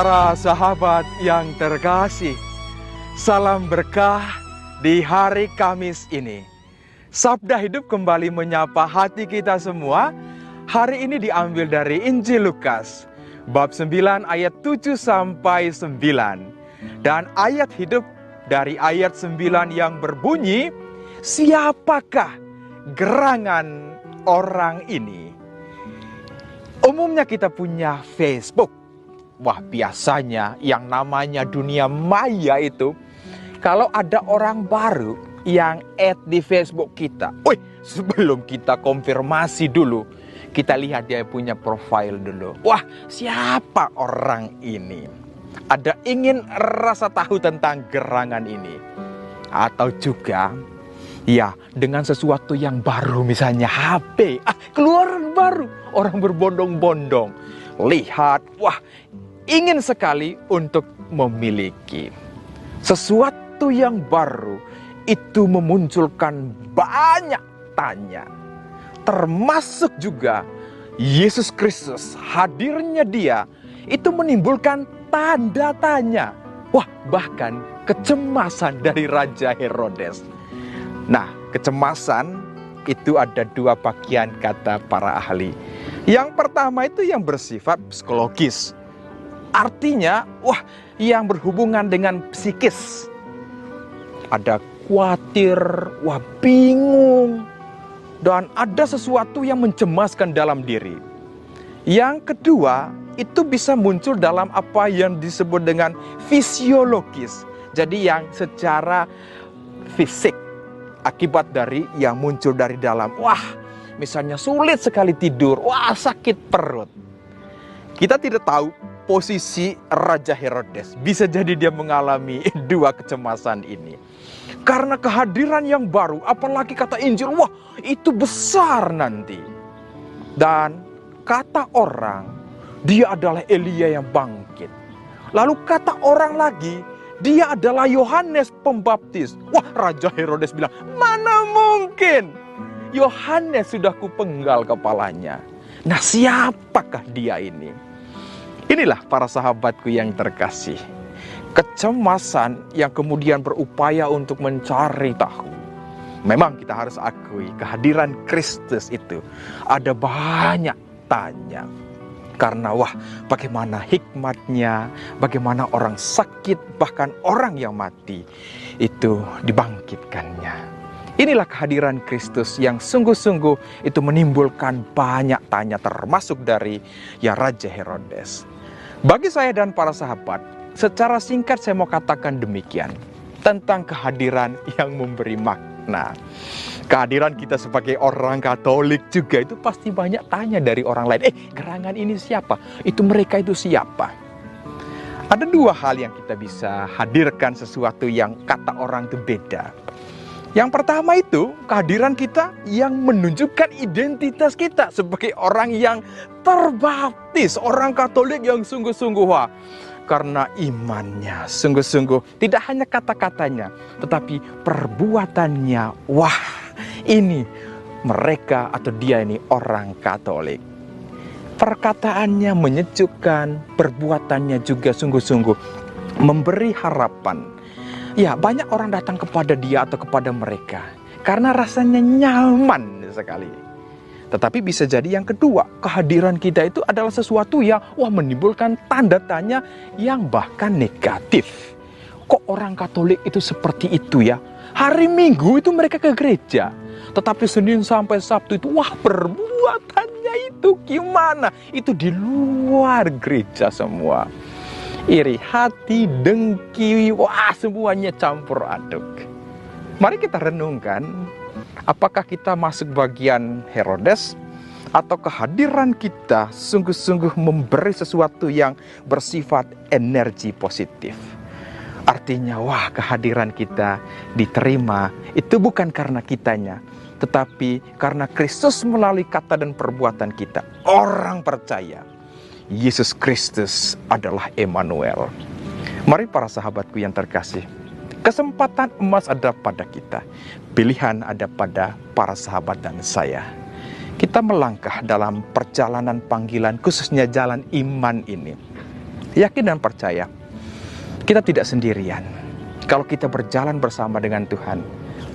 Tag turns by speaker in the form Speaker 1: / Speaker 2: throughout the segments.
Speaker 1: Para sahabat yang terkasih, salam berkah di hari Kamis ini. Sabda Hidup kembali menyapa hati kita semua. Hari ini diambil dari Injil Lukas, bab 9 ayat 7 sampai 9. Dan ayat hidup dari ayat 9 yang berbunyi, siapakah gerangan orang ini? Umumnya kita punya Facebook. Wah, biasanya yang namanya dunia maya itu, kalau ada orang baru yang add di Facebook kita, sebelum kita konfirmasi dulu, kita lihat dia punya profil dulu. Wah, siapa orang ini? Ada ingin rasa tahu tentang gerangan ini? Atau juga, ya, dengan sesuatu yang baru, misalnya HP, keluar baru, orang berbondong-bondong. Lihat, wah, ingin sekali untuk memiliki sesuatu yang baru. Itu memunculkan banyak tanya. Termasuk juga Yesus Kristus, hadirnya dia itu menimbulkan tanda tanya. Wah, bahkan kecemasan dari Raja Herodes. Nah, kecemasan itu ada dua bagian kata para ahli. Yang pertama itu yang bersifat psikologis. Artinya, wah, yang berhubungan dengan psikis. Ada khawatir, wah, bingung. Dan ada sesuatu yang mencemaskan dalam diri. Yang kedua, itu bisa muncul dalam apa yang disebut dengan fisiologis. Jadi yang secara fisik, akibat dari yang muncul dari dalam. Wah, misalnya sulit sekali tidur, wah, sakit perut. Kita tidak tahu posisi Raja Herodes. Bisa jadi dia mengalami dua kecemasan ini. Karena kehadiran yang baru, apalagi kata Injil, wah, itu besar nanti. Dan kata orang, dia adalah Elia yang bangkit. Lalu kata orang lagi, dia adalah Yohanes Pembaptis. Wah, Raja Herodes bilang, mana mungkin? Yohanes sudah kupenggal kepalanya. Nah, siapakah dia ini? Inilah para sahabatku yang terkasih. Kecemasan yang kemudian berupaya untuk mencari tahu. Memang kita harus akui kehadiran Kristus itu ada banyak tanya. Karena wah, bagaimana hikmatnya, bagaimana orang sakit, bahkan orang yang mati itu dibangkitkannya. Inilah kehadiran Kristus yang sungguh-sungguh itu menimbulkan banyak tanya, termasuk dari ya Raja Herodes. Bagi saya dan para sahabat, secara singkat saya mau katakan demikian tentang kehadiran yang memberi makna. Kehadiran kita sebagai orang Katolik juga itu pasti banyak tanya dari orang lain. Gerangan ini siapa? Itu mereka itu siapa? Ada dua hal yang kita bisa hadirkan sesuatu yang kata orang itu beda. Yang pertama itu kehadiran kita yang menunjukkan identitas kita sebagai orang yang terbaptis, orang Katolik yang sungguh-sungguh, wah, karena imannya sungguh-sungguh tidak hanya kata-katanya, tetapi perbuatannya, wah, ini mereka atau dia ini orang Katolik. Perkataannya menyejukkan, perbuatannya juga sungguh-sungguh memberi harapan. Ya, banyak orang datang kepada dia atau kepada mereka karena rasanya nyaman sekali. Tetapi bisa jadi yang kedua, kehadiran kita itu adalah sesuatu yang menimbulkan tanda tanya yang bahkan negatif. Kok orang Katolik itu seperti itu ya? Hari Minggu itu mereka ke gereja, tetapi Senin sampai Sabtu itu perbuatannya itu gimana? Itu di luar gereja semua. Iri hati, dengki, wah, semuanya campur aduk. Mari kita renungkan, apakah kita masuk bagian Herodes atau kehadiran kita sungguh-sungguh memberi sesuatu yang bersifat energi positif. Artinya, wah, kehadiran kita diterima itu bukan karena kitanya, tetapi karena Kristus melalui kata dan perbuatan kita. Orang percaya Yesus Kristus adalah Emmanuel. Mari para sahabatku yang terkasih, kesempatan emas ada pada kita. Pilihan ada pada para sahabat dan saya. Kita melangkah dalam perjalanan panggilan, khususnya jalan iman ini. Yakin dan percaya, kita tidak sendirian. Kalau kita berjalan bersama dengan Tuhan,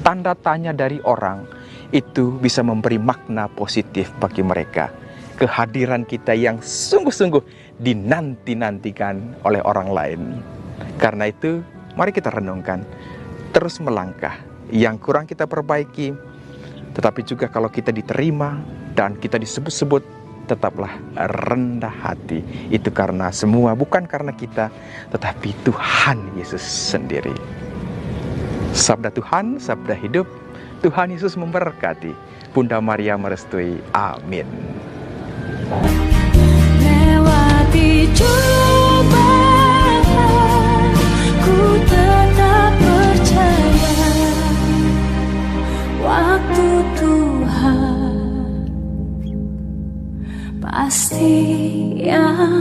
Speaker 1: tanda tanya dari orang itu bisa memberi makna positif bagi mereka. Kehadiran kita yang sungguh-sungguh dinanti-nantikan oleh orang lain. Karena itu, mari kita renungkan, terus melangkah. Yang kurang kita perbaiki, tetapi juga kalau kita diterima dan kita disebut-sebut, tetaplah rendah hati. Itu karena semua bukan karena kita, tetapi Tuhan Yesus sendiri. Sabda Tuhan, sabda hidup. Tuhan Yesus memberkati. Bunda Maria merestui. Amin.
Speaker 2: Lewati cobaan, ku tetap percaya waktu Tuhan pasti yang